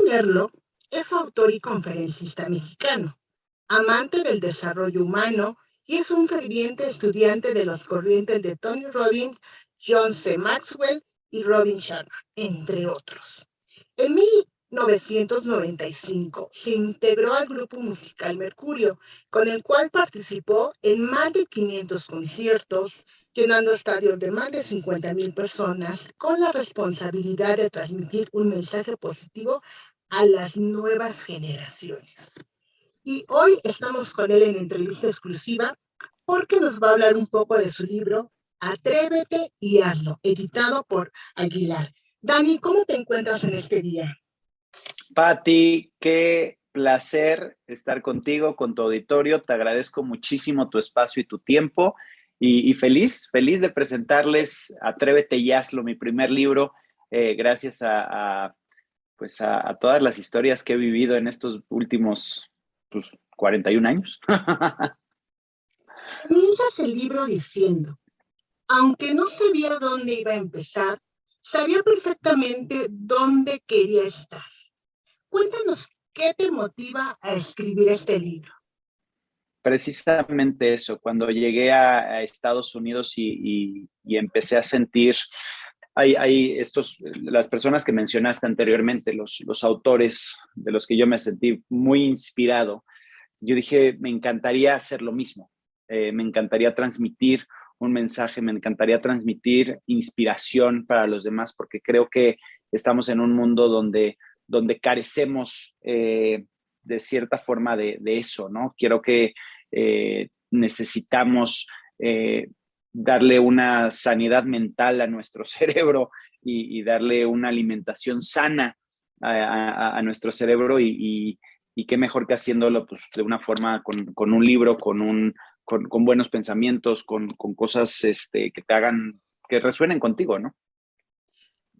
Merlo es autor y conferencista mexicano, amante del desarrollo humano y es un ferviente estudiante de las corrientes de Tony Robbins, John C. Maxwell y Robin Sharma, entre otros. En 1995 se integró al grupo musical Mercurio, con el cual participó en más de 500 conciertos, llenando estadios de más de 50,000 personas, con la responsabilidad de transmitir un mensaje positivo a las nuevas generaciones. Y hoy estamos con él en entrevista exclusiva porque nos va a hablar un poco de su libro Atrévete y hazlo, editado por Aguilar. Dani, ¿cómo te encuentras en este día? Patti, qué placer estar contigo, con tu auditorio. Te agradezco muchísimo tu espacio y tu tiempo. Y feliz de presentarles Atrévete y hazlo, mi primer libro, gracias a todas las historias que he vivido en estos últimos 41 años. Comienzas el libro diciendo, aunque no sabía dónde iba a empezar, sabía perfectamente dónde quería estar. Cuéntanos qué te motiva a escribir este libro. Precisamente eso, cuando llegué a Estados Unidos y empecé a sentir, las personas que mencionaste anteriormente, los autores de los que yo me sentí muy inspirado, yo dije, me encantaría hacer lo mismo, me encantaría transmitir un mensaje, me encantaría transmitir inspiración para los demás, porque creo que estamos en un mundo donde carecemos de cierta forma de eso, ¿no? Quiero que necesitamos darle una sanidad mental a nuestro cerebro y darle una alimentación sana a nuestro cerebro y qué mejor que haciéndolo pues, de una forma con un libro, con buenos pensamientos, con cosas que te hagan, que resuenen contigo, ¿no?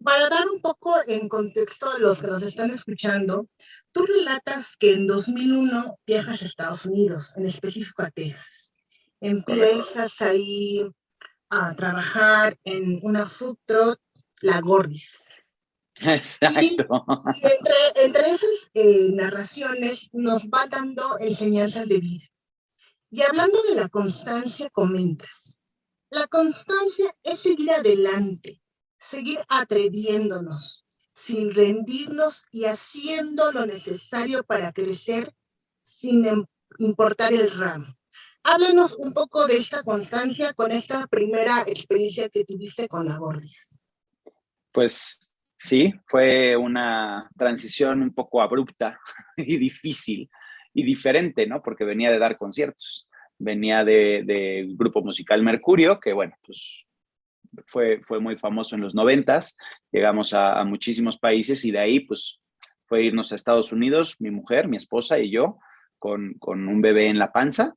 Para dar un poco en contexto a los que nos están escuchando, tú relatas que en 2001 viajas a Estados Unidos, en específico a Texas. Correcto. Empiezas ahí a trabajar en una food truck, La Gordis. Y, Exacto. y entre esas narraciones nos va dando enseñanzas de vida. Y hablando de la constancia, comentas, la constancia es seguir adelante, seguir atreviéndonos, sin rendirnos y haciendo lo necesario para crecer sin importar el ramo. Háblanos un poco de esta constancia con esta primera experiencia que tuviste con la Gordis. Pues sí, fue una transición un poco abrupta y difícil y diferente, ¿no? Porque venía de dar conciertos, venía de grupo musical Mercurio, que bueno, pues fue muy famoso en los 90s, llegamos a muchísimos países y de ahí pues fue irnos a Estados Unidos, mi mujer, mi esposa y yo, con un bebé en la panza,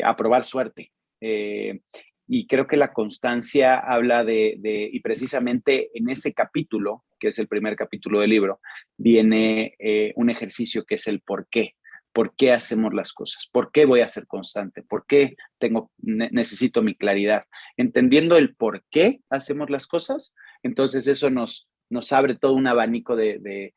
a probar suerte. Y creo que la constancia habla y precisamente en ese capítulo, que es el primer capítulo del libro, viene un ejercicio que es el por qué. ¿Por qué hacemos las cosas? ¿Por qué voy a ser constante? ¿Por qué necesito mi claridad? Entendiendo el por qué hacemos las cosas, entonces eso nos abre todo un abanico de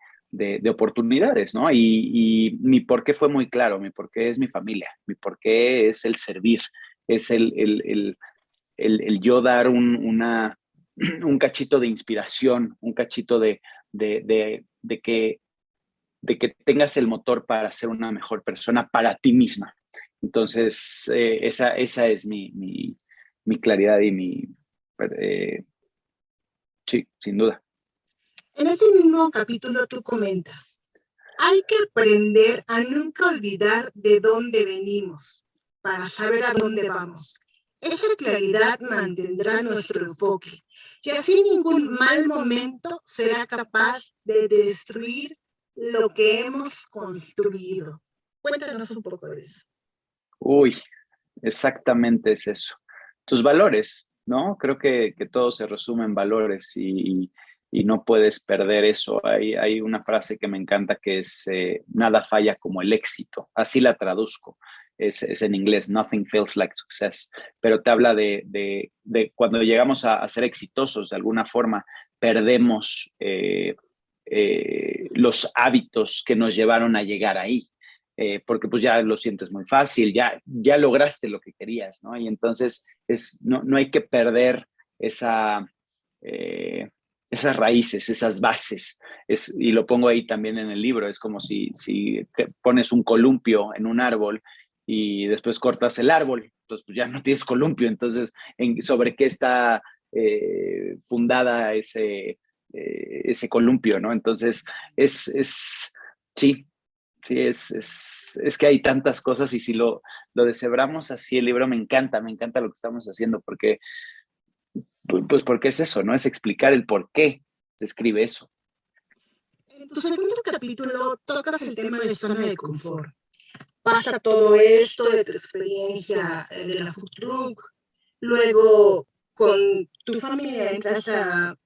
oportunidades, ¿no? Y mi por qué fue muy claro, mi por qué es mi familia, mi por qué es el servir, es el yo dar un cachito de inspiración, un cachito de que tengas el motor para ser una mejor persona para ti misma. Entonces, esa es mi claridad y sí, sin duda. En este mismo capítulo tú comentas, hay que aprender a nunca olvidar de dónde venimos para saber a dónde vamos. Esa claridad mantendrá nuestro enfoque y así ningún mal momento será capaz de destruir lo que hemos construido. Cuéntanos un poco de eso. Uy, exactamente es eso. Tus valores, ¿no? Creo que todo se resume en valores y no puedes perder eso. Hay una frase que me encanta que es, nada falla como el éxito. Así la traduzco. Es en inglés, nothing feels like success, pero te habla de cuando llegamos a ser exitosos de alguna forma, perdemos los hábitos que nos llevaron a llegar ahí. Porque pues ya lo sientes muy fácil, ya lograste lo que querías, ¿no? Y entonces no hay que perder esa, esas raíces, esas bases. Y lo pongo ahí también en el libro, es como si pones un columpio en un árbol y después cortas el árbol, entonces pues ya no tienes columpio, entonces ¿sobre qué está fundada ese columpio, ¿no? Entonces sí. Sí, es que hay tantas cosas y si lo deshebramos así, el libro me encanta lo que estamos haciendo, porque, pues porque es eso, ¿no? Es explicar el por qué se escribe eso. En tu segundo capítulo tocas el tema de zona de confort. Pasa todo esto de tu experiencia de la food truck, luego con tu familia entras en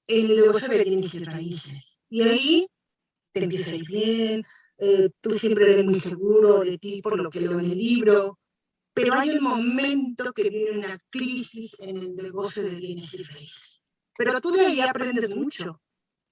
el negocio de bienes y raíces. Y ahí te empieza a ir bien, tú siempre eres muy seguro de ti por lo que leo en el libro, pero hay un momento que viene una crisis en el negocio de bienes y raíces. Pero tú de ahí aprendes mucho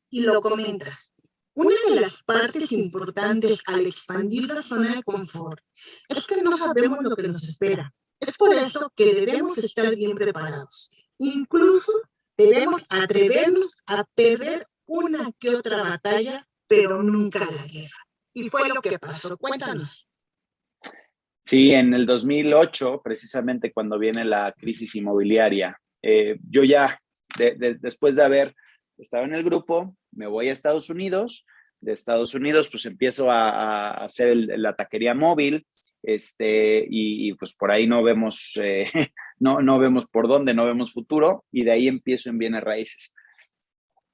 y lo comentas. Una de las partes importantes al expandir la zona de confort es que no sabemos lo que nos espera. Es por eso que debemos estar bien preparados. Incluso debemos atrevernos a perder una que otra batalla, pero nunca la guerra. Y fue lo que pasó. Cuéntanos. Sí, en el 2008, precisamente cuando viene la crisis inmobiliaria, yo ya, después de haber estado en el grupo, me voy a Estados Unidos. De Estados Unidos, pues empiezo a hacer la taquería móvil, y pues por ahí no vemos, no vemos por dónde, no vemos futuro, y de ahí empiezo en bienes raíces.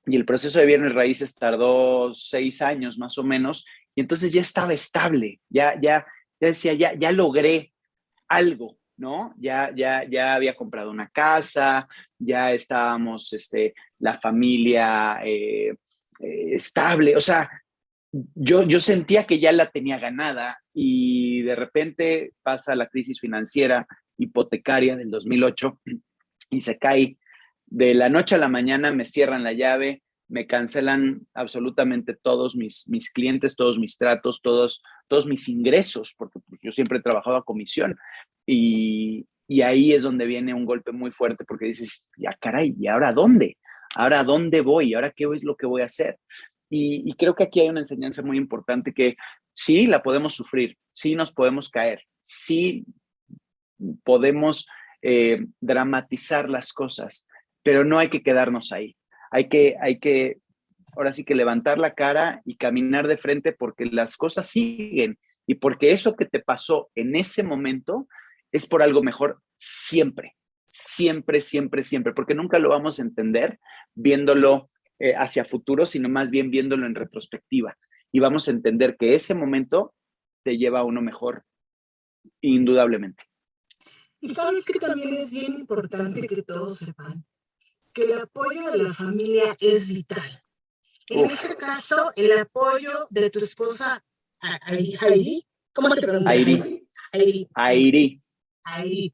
Y el proceso de bienes raíces tardó 6 años más o menos, y entonces ya estaba estable, ya decía, ya logré algo, ¿no? Ya había comprado una casa, ya estábamos, la familia estable, o sea, yo sentía que ya la tenía ganada y de repente pasa la crisis financiera hipotecaria del 2008 y se cae de la noche a la mañana, me cierran la llave, me cancelan absolutamente todos mis clientes, todos mis tratos, todos mis ingresos, porque pues, yo siempre he trabajado a comisión. Y ahí es donde viene un golpe muy fuerte porque dices, ya caray, ¿y ahora dónde? ¿Ahora dónde voy? ¿Ahora qué es lo que voy a hacer? Y creo que aquí hay una enseñanza muy importante que sí la podemos sufrir, sí nos podemos caer, sí podemos dramatizar las cosas, pero no hay que quedarnos ahí. Hay que, ahora sí que levantar la cara y caminar de frente porque las cosas siguen y porque eso que te pasó en ese momento es por algo mejor siempre, siempre, siempre, siempre, porque nunca lo vamos a entender viéndolo hacia futuro, sino más bien viéndolo en retrospectiva. Y vamos a entender que ese momento te lleva a uno mejor, indudablemente. Y sabes que también es bien importante que todos sepan que el apoyo de la familia es vital. En este caso, el apoyo de tu esposa, Airi, ¿cómo se pronuncia? Airi. Airi. Airi. Airi.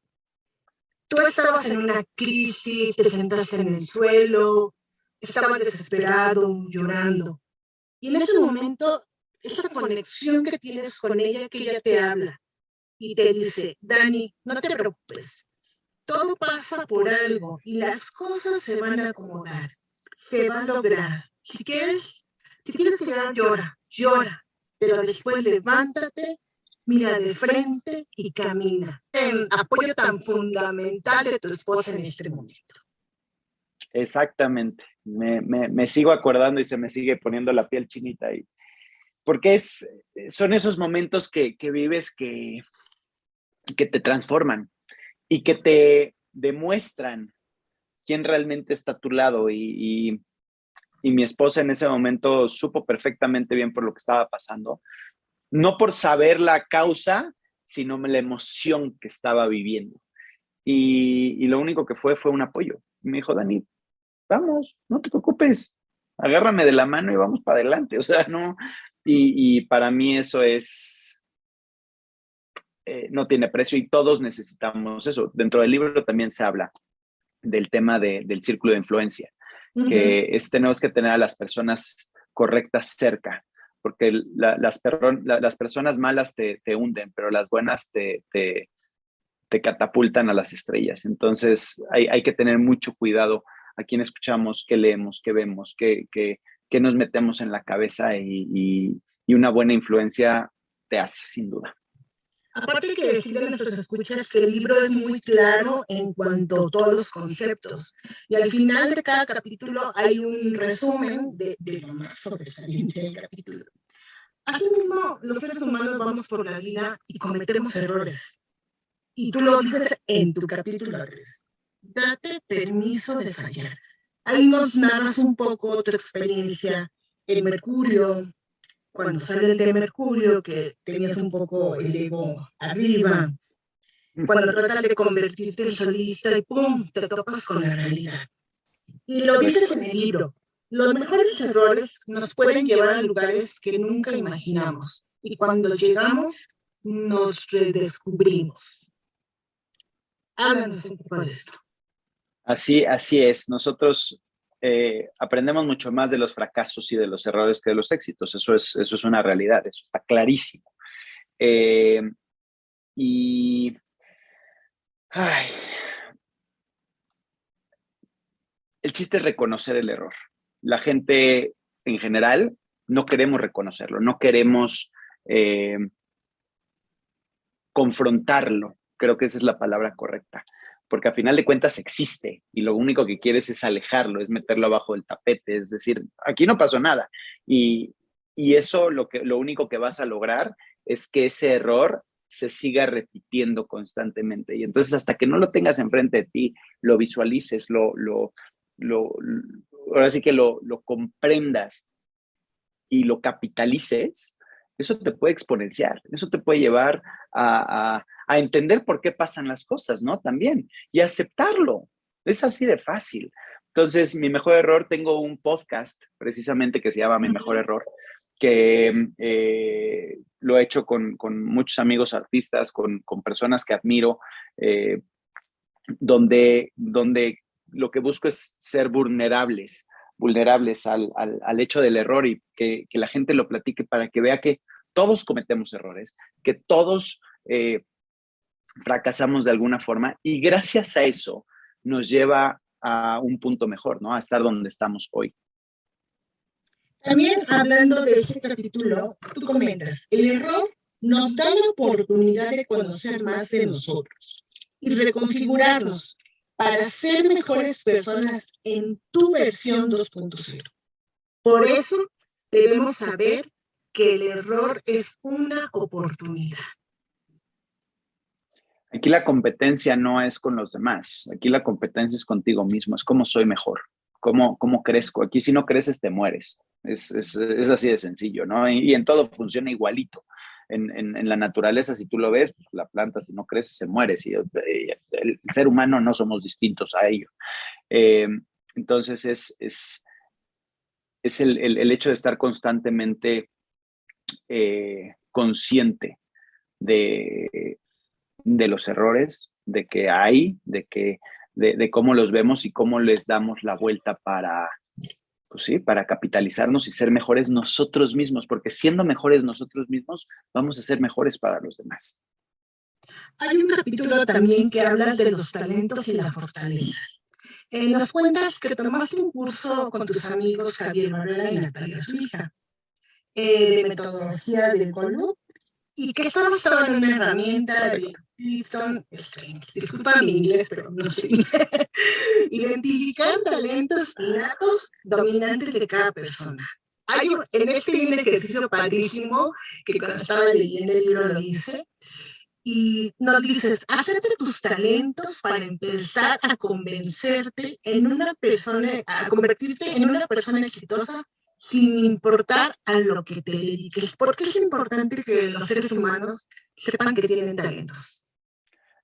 Tú estabas en una crisis, te sentaste en el suelo, estabas desesperado, llorando. Y en ese momento, esa conexión que tienes con ella, que ella te habla y te dice, Dani, no te preocupes, todo pasa por algo y las cosas se van a acomodar, se van a lograr. Si tienes que llorar, llora, pero después levántate, mira de frente y camina. El apoyo tan fundamental de tu esposa en este momento. Exactamente. Me sigo acordando y se me sigue poniendo la piel chinita ahí. Porque son esos momentos que vives que te transforman y que te demuestran quién realmente está a tu lado. Y mi esposa en ese momento supo perfectamente bien por lo que estaba pasando. No por saber la causa, sino la emoción que estaba viviendo. Y lo único que fue un apoyo. Me dijo, Dani, vamos, no te preocupes, agárrame de la mano y vamos para adelante. O sea, no. Y para mí eso no tiene precio y todos necesitamos eso. Dentro del libro también se habla del tema del círculo de influencia, que tenemos que tener a las personas correctas cerca, porque las personas malas te hunden, pero las buenas te catapultan a las estrellas. Entonces hay que tener mucho cuidado a quién escuchamos, qué leemos, qué vemos, qué nos metemos en la cabeza y una buena influencia te hace, sin duda. Aparte hay que decirle a nuestros escuchas que el libro es muy claro en cuanto a todos los conceptos. Y al final de cada capítulo hay un resumen de lo más sobresaliente del capítulo. Asimismo, los seres humanos vamos por la vida y cometemos errores. Y tú lo dices en tu capítulo 3. Date permiso de fallar. Ahí nos narras un poco tu experiencia en Mercurio, cuando sales de Mercurio, que tenías un poco el ego arriba, cuando tratas de convertirte en solista y ¡pum!, te topas con la realidad. Y lo dices en el libro. Los mejores errores nos pueden llevar a lugares que nunca imaginamos. Y cuando llegamos, nos redescubrimos. Háblanos un poco de esto. Así es. Nosotros aprendemos mucho más de los fracasos y de los errores que de los éxitos. Eso es una realidad, eso está clarísimo. Y ay, el chiste es reconocer el error. La gente en general no queremos reconocerlo, no queremos confrontarlo. Creo que esa es la palabra correcta. Porque a final de cuentas existe y lo único que quieres es alejarlo, es meterlo abajo del tapete, es decir, aquí no pasó nada. Y eso lo único que vas a lograr es que ese error se siga repitiendo constantemente. Y entonces hasta que no lo tengas enfrente de ti, lo visualices, ahora sí que lo comprendas y lo capitalices, eso te puede exponenciar, eso te puede llevar a entender por qué pasan las cosas, ¿no? También, y aceptarlo. Es así de fácil. Entonces, mi mejor error, tengo un podcast precisamente que se llama Mi Mejor Error, que lo he hecho con muchos amigos artistas, con personas que admiro, donde lo que busco es ser vulnerables al hecho del error y que la gente lo platique para que vea que todos cometemos errores, que todos fracasamos de alguna forma y gracias a eso nos lleva a un punto mejor, ¿no? A estar donde estamos hoy. También hablando de este capítulo, tú comentas, el error nos da la oportunidad de conocer más de nosotros y reconfigurarnos para ser mejores personas en tu versión 2.0. Por eso debemos saber que el error es una oportunidad. Aquí la competencia no es con los demás, aquí la competencia es contigo mismo, es cómo soy mejor, cómo crezco. Aquí si no creces te mueres, es así de sencillo, ¿no? Y en todo funciona igualito. En la naturaleza, si tú lo ves, pues la planta si no crece se muere. Si el ser humano no somos distintos a ello. Entonces es el hecho de estar constantemente consciente de los errores, de que hay, de cómo los vemos y cómo les damos la vuelta para, pues sí, para capitalizarnos y ser mejores nosotros mismos, porque siendo mejores nosotros mismos, vamos a ser mejores para los demás. Hay un capítulo también que habla de los talentos y las fortalezas. Nos cuentas que tomaste un curso con tus amigos Javier Varela y Natalia, su hija, de metodología del Colú, y que está basado en una herramienta de Clifton Strength. Disculpa mi inglés, pero no sé. Identificar talentos innatos dominantes de cada persona. En este hay un ejercicio padrísimo que cuando estaba leyendo el libro lo hice, y nos dices, acepta tus talentos para empezar a convencerte en una persona, a convertirte en una persona exitosa sin importar a lo que te dediques. ¿Por qué es importante que los seres humanos sepan que tienen talentos?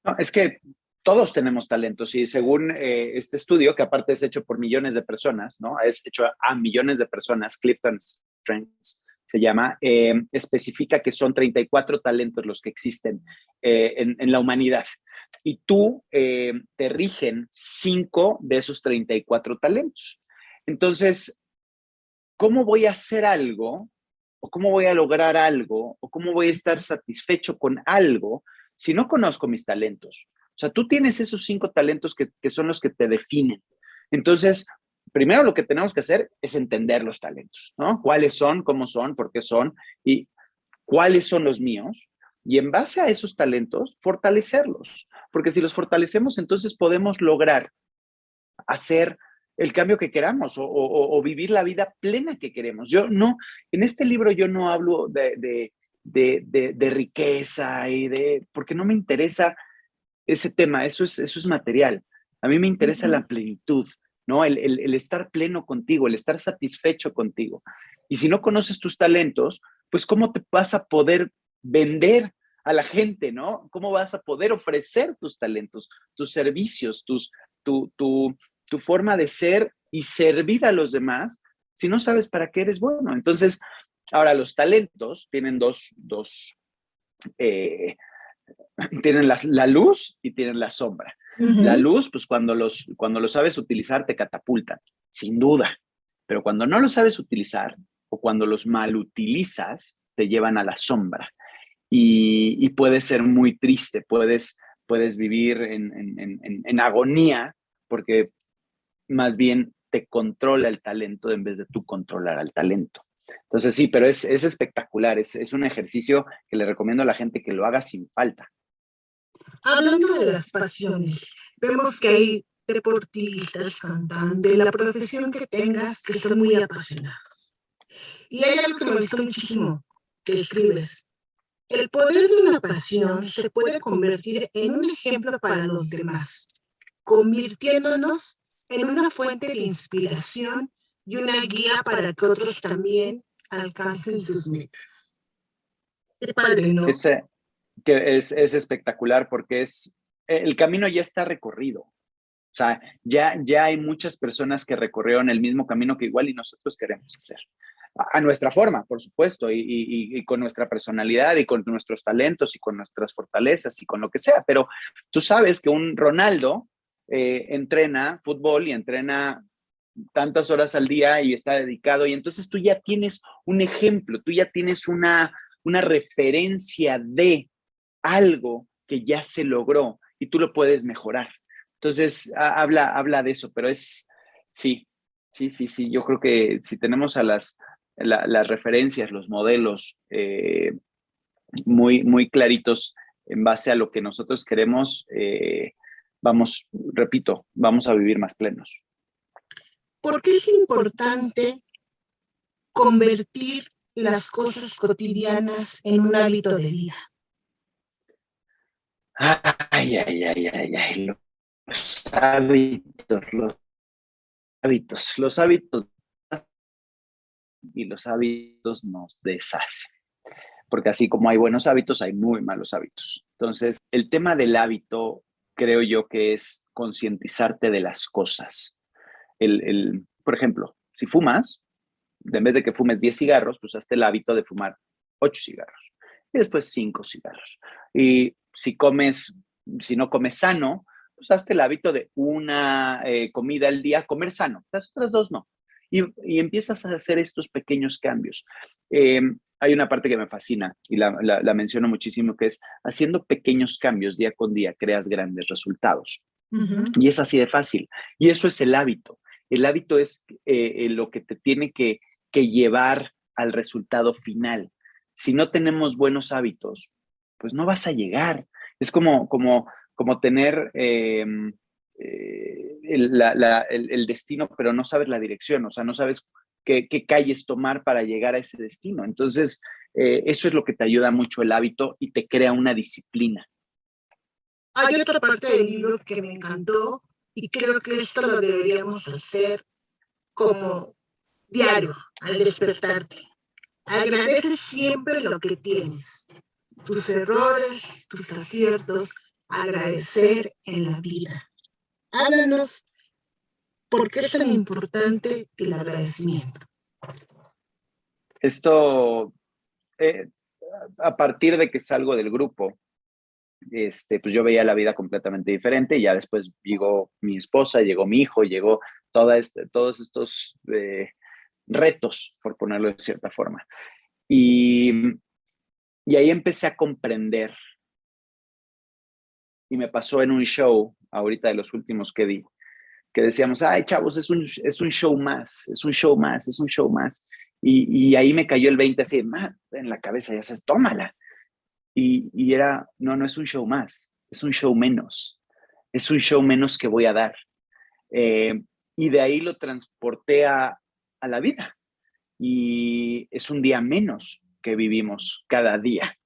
No, es que todos tenemos talentos y según este estudio, que aparte es hecho por millones de personas, ¿no? Es hecho a millones de personas, Clifton Strengths se llama, especifica que son 34 talentos los que existen en la humanidad. Y tú te rigen 5 de esos 34 talentos. Entonces, ¿cómo voy a hacer algo? ¿O cómo voy a lograr algo? ¿O cómo voy a estar satisfecho con algo si no conozco mis talentos? O sea, tú tienes esos 5 talentos que son los que te definen. Entonces, primero lo que tenemos que hacer es entender los talentos, ¿no? ¿Cuáles son, cómo son, por qué son y cuáles son los míos? Y en base a esos talentos, fortalecerlos. Porque si los fortalecemos, entonces podemos lograr hacer el cambio que queramos o vivir la vida plena que queremos. Yo no, en este libro yo no hablo de riqueza porque no me interesa ese tema, eso es material. A mí me interesa la plenitud, ¿no? El estar pleno contigo, el estar satisfecho contigo. Y si no conoces tus talentos, pues ¿cómo te vas a poder vender a la gente, ¿no? ¿Cómo vas a poder ofrecer tus talentos, tus servicios, tu forma de ser y servir a los demás si no sabes para qué eres bueno? Entonces, ahora los talentos tienen eh, tienen la luz y tienen la sombra. La luz, pues cuando lo sabes utilizar, te catapultan, sin duda. Pero cuando no lo sabes utilizar o cuando los mal utilizas, te llevan a la sombra. Y puede ser muy triste, puedes vivir en agonía porque más bien te controla el talento en vez de tú controlar al talento. Entonces sí, pero es espectacular, es un ejercicio que le recomiendo a la gente que lo haga sin falta. Hablando de las pasiones, vemos que hay deportistas, cantantes, la profesión que tengas, que son muy apasionados. Y hay algo que me gustó muchísimo, que escribes. El poder de una pasión se puede convertir en un ejemplo para los demás, convirtiéndonos en una fuente de inspiración y una guía para que otros también alcancen sus metas. Qué padre, ¿no? Que es espectacular porque el camino ya está recorrido. O sea, ya hay muchas personas que recorrieron el mismo camino que igual y nosotros queremos hacer. A nuestra forma, por supuesto, y con nuestra personalidad y con nuestros talentos y con nuestras fortalezas y con lo que sea. Pero tú sabes que un Ronaldo entrena fútbol y entrena tantas horas al día y está dedicado y entonces tú ya tienes un ejemplo, tú ya tienes una referencia de algo que ya se logró y tú lo puedes mejorar. Entonces, habla de eso, pero sí, yo creo que si tenemos a las referencias, los modelos muy claritos en base a lo que nosotros queremos, repito, vamos a vivir más plenos. ¿Por qué es importante convertir las cosas cotidianas en un hábito de vida? Ay, los hábitos y los hábitos nos deshacen. Porque así como hay buenos hábitos, hay muy malos hábitos. Entonces, el tema del hábito creo yo que es concientizarte de las cosas. Por ejemplo, si fumas, en vez de que fumes 10 cigarros, pues hazte el hábito de fumar 8 cigarros y después 5 cigarros. Y si no comes sano, pues hazte el hábito de una comida al día, comer sano, las otras 2 no. Y empiezas a hacer estos pequeños cambios. Hay una parte que me fascina y la menciono muchísimo, que es haciendo pequeños cambios día con día, creas grandes resultados. Y es así de fácil. Y eso es el hábito. El hábito es lo que te tiene que llevar al resultado final. Si no tenemos buenos hábitos, pues no vas a llegar. Es como tener el destino, pero no sabes la dirección, o sea, no sabes qué calles tomar para llegar a ese destino. Entonces, eso es lo que te ayuda mucho el hábito y te crea una disciplina. Hay otra parte del libro que me encantó y creo que esto lo deberíamos hacer como diario al despertarte. Agradece siempre lo que tienes, tus errores, tus aciertos, agradecer en la vida. Háblanos por qué es tan importante el agradecimiento. Esto, a partir de que salgo del grupo, pues yo veía la vida completamente diferente y ya después llegó mi esposa, llegó mi hijo, llegó todos estos retos, por ponerlo de cierta forma. Y ahí empecé a comprender, y me pasó en un show, ahorita de los últimos que di, que decíamos, ay, chavos, es un show más, es un show más, es un show más. Y ahí me cayó el 20 así, en la cabeza, ya sabes, tómala. Y era, no es un show más, es un show menos. Es un show menos que voy a dar. Y de ahí lo transporté a la vida. Y es un día menos que vivimos cada día,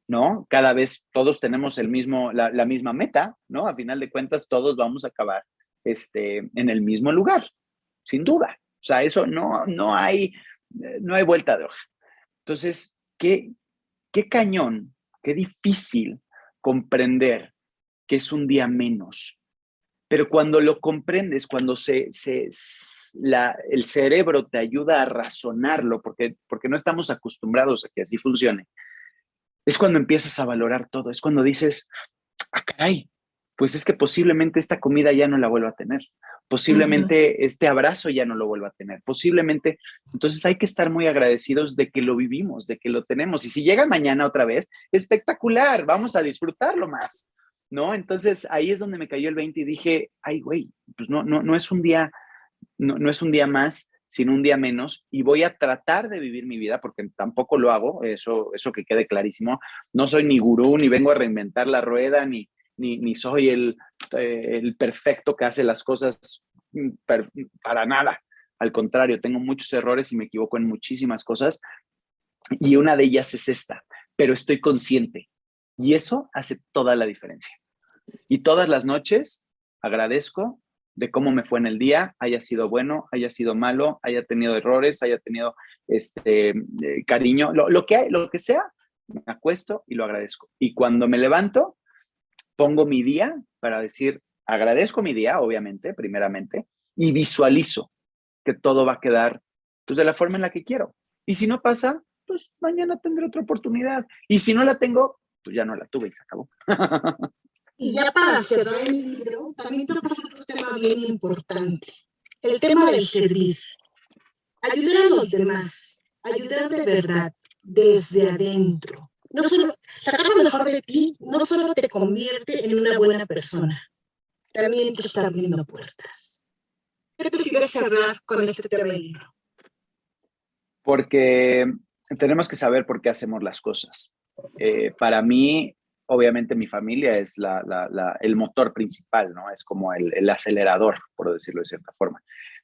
¿no? Cada vez todos tenemos la misma meta, ¿no? A final de cuentas, todos vamos a acabar en el mismo lugar, sin duda. O sea, eso no hay vuelta de hoja. Entonces, qué cañón, qué difícil comprender que es un día menos. Pero cuando lo comprendes, cuando el cerebro te ayuda a razonarlo, porque no estamos acostumbrados a que así funcione, es cuando empiezas a valorar todo, es cuando dices, caray, pues es que posiblemente esta comida ya no la vuelva a tener, posiblemente este abrazo ya no lo vuelva a tener, posiblemente, entonces hay que estar muy agradecidos de que lo vivimos, de que lo tenemos, y si llega mañana otra vez, espectacular, vamos a disfrutarlo más, ¿no? Entonces ahí es donde me cayó el 20 y dije, ay, güey, pues no es un día, no es un día más, sino un día menos, y voy a tratar de vivir mi vida, porque tampoco lo hago, eso que quede clarísimo, no soy ni gurú, ni vengo a reinventar la rueda, ni soy el perfecto que hace las cosas para nada. Al contrario, tengo muchos errores y me equivoco en muchísimas cosas, y una de ellas es esta, pero estoy consciente, y eso hace toda la diferencia. Y todas las noches agradezco de cómo me fue en el día, haya sido bueno, haya sido malo, haya tenido errores, haya tenido cariño, lo que sea, me acuesto y lo agradezco. Y cuando me levanto, pongo mi día para decir, agradezco mi día, obviamente, primeramente, y visualizo que todo va a quedar pues, de la forma en la que quiero. Y si no pasa, pues mañana tendré otra oportunidad. Y si no la tengo, pues ya no la tuve y se acabó. Y ya para cerrar el libro, también tocas otro tema bien importante, el tema del servir. Ayudar a los demás, ayudar de verdad, desde adentro. No solo sacar lo mejor de ti, no solo te convierte en una buena persona, también te está abriendo puertas. ¿Qué te quieres cerrar con este tema del libro? Porque tenemos que saber por qué hacemos las cosas. Para mí, obviamente, mi familia es el motor principal, ¿no? Es como el acelerador, por decirlo de cierta forma.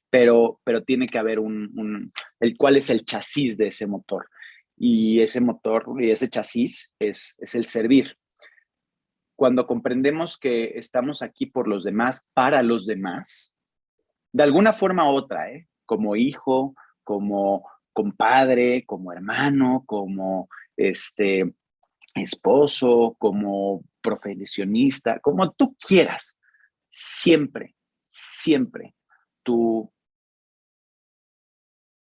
Pero tiene que haber cuál es el chasis de ese motor. Y ese motor y ese chasis es el servir. Cuando comprendemos que estamos aquí por los demás, para los demás, de alguna forma u otra, como hijo, como compadre, como hermano, como esposo, como profesionista, como tú quieras, siempre, siempre tu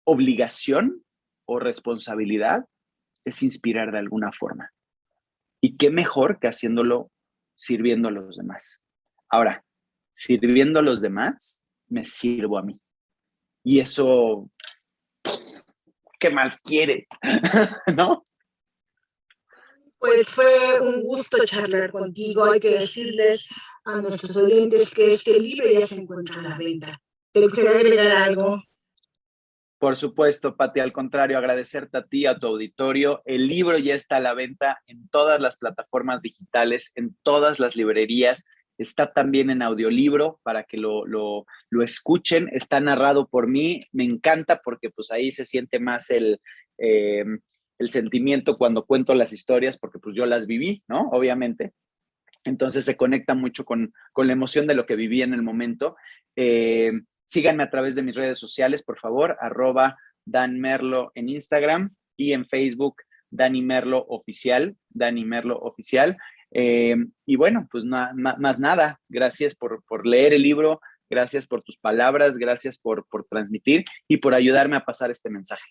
obligación o responsabilidad es inspirar de alguna forma. Y qué mejor que haciéndolo sirviendo a los demás. Ahora, sirviendo a los demás, me sirvo a mí. Y eso, ¿qué más quieres? ¿No? Pues fue un gusto charlar contigo. Hay que decirles a nuestros oyentes que este libro ya se encuentra a la venta. ¿Te gustaría agregar algo? Por supuesto, Pati, al contrario, agradecerte a ti, a tu auditorio. El libro ya está a la venta en todas las plataformas digitales, en todas las librerías. Está también en audiolibro para que lo escuchen. Está narrado por mí. Me encanta porque pues ahí se siente más el sentimiento cuando cuento las historias, porque pues yo las viví, ¿no? Obviamente. Entonces se conecta mucho con la emoción de lo que viví en el momento. Síganme a través de mis redes sociales, por favor, @DanMerlo en Instagram y en Facebook, Dani Merlo Oficial, Dani Merlo Oficial. Y bueno, pues más nada, gracias por leer el libro, gracias por tus palabras, gracias por transmitir y por ayudarme a pasar este mensaje.